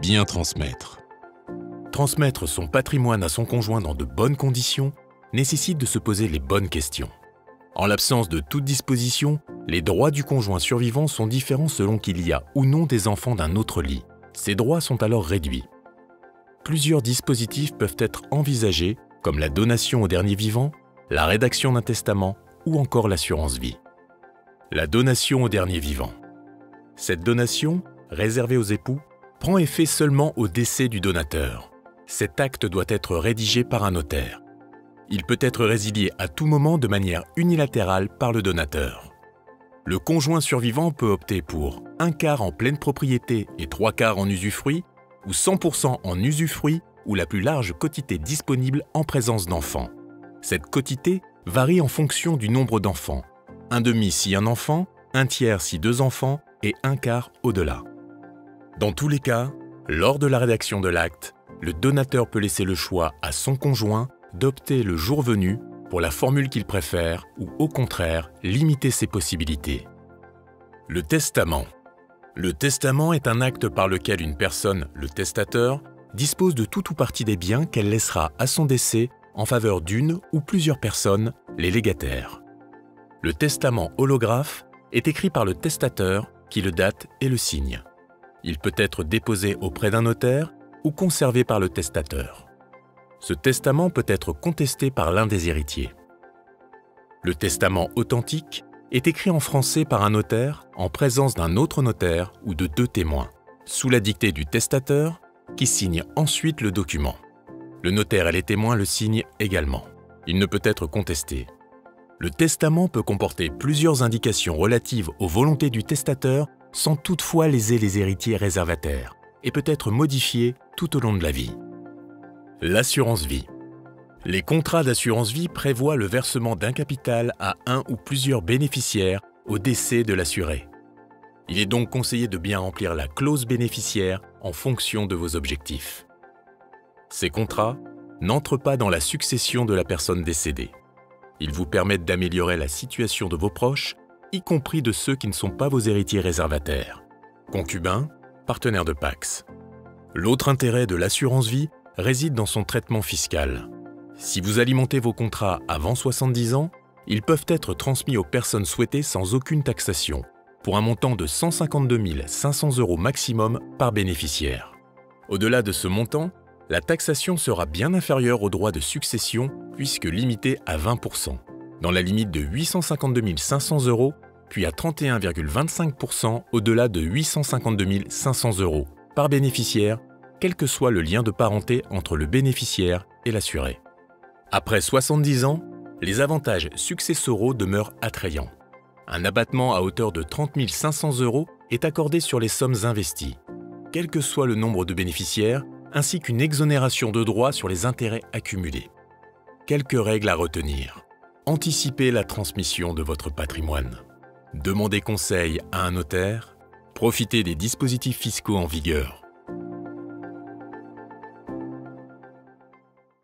Bien transmettre. Transmettre son patrimoine à son conjoint dans de bonnes conditions nécessite de se poser les bonnes questions. En l'absence de toute disposition, les droits du conjoint survivant sont différents selon qu'il y a ou non des enfants d'un autre lit. Ces droits sont alors réduits. Plusieurs dispositifs peuvent être envisagés, comme la donation au dernier vivant, la rédaction d'un testament ou encore l'assurance vie. La donation au dernier vivant. Cette donation, réservée aux époux, prend effet seulement au décès du donateur. Cet acte doit être rédigé par un notaire. Il peut être résilié à tout moment de manière unilatérale par le donateur. Le conjoint survivant peut opter pour un quart en pleine propriété et 3/4 en usufruit, ou 100% en usufruit ou la plus large quotité disponible en présence d'enfants. Cette quotité varie en fonction du nombre d'enfants. Un demi si un enfant, un tiers si 2 enfants et un quart au-delà. Dans tous les cas, lors de la rédaction de l'acte, le donateur peut laisser le choix à son conjoint d'opter le jour venu pour la formule qu'il préfère ou au contraire limiter ses possibilités. Le testament. Le testament est un acte par lequel une personne, le testateur, dispose de tout ou partie des biens qu'elle laissera à son décès en faveur d'une ou plusieurs personnes, les légataires. Le testament holographe est écrit par le testateur qui le date et le signe. Il peut être déposé auprès d'un notaire ou conservé par le testateur. Ce testament peut être contesté par l'un des héritiers. Le testament authentique est écrit en français par un notaire en présence d'un autre notaire ou de 2 témoins, sous la dictée du testateur qui signe ensuite le document. Le notaire et les témoins le signent également. Il ne peut être contesté. Le testament peut comporter plusieurs indications relatives aux volontés du testateur sans toutefois léser les héritiers réservataires et peut être modifié tout au long de la vie. L'assurance vie. Les contrats d'assurance vie prévoient le versement d'un capital à un ou plusieurs bénéficiaires au décès de l'assuré. Il est donc conseillé de bien remplir la clause bénéficiaire en fonction de vos objectifs. Ces contrats n'entrent pas dans la succession de la personne décédée. Ils vous permettent d'améliorer la situation de vos proches, y compris de ceux qui ne sont pas vos héritiers réservataires, concubins, partenaires de Pacs. L'autre intérêt de l'assurance vie réside dans son traitement fiscal. Si vous alimentez vos contrats avant 70 ans, ils peuvent être transmis aux personnes souhaitées sans aucune taxation, pour un montant de 152 500 € maximum par bénéficiaire. Au-delà de ce montant, la taxation sera bien inférieure aux droits de succession puisque limitée à 20%, dans la limite de 852 500 €, puis à 31,25% au-delà de 852 500 € par bénéficiaire, quel que soit le lien de parenté entre le bénéficiaire et l'assuré. Après 70 ans, les avantages successoraux demeurent attrayants. Un abattement à hauteur de 30 500 € est accordé sur les sommes investies, quel que soit le nombre de bénéficiaires, ainsi qu'une exonération de droits sur les intérêts accumulés. Quelques règles à retenir. Anticipez la transmission de votre patrimoine. Demandez conseil à un notaire. Profitez des dispositifs fiscaux en vigueur.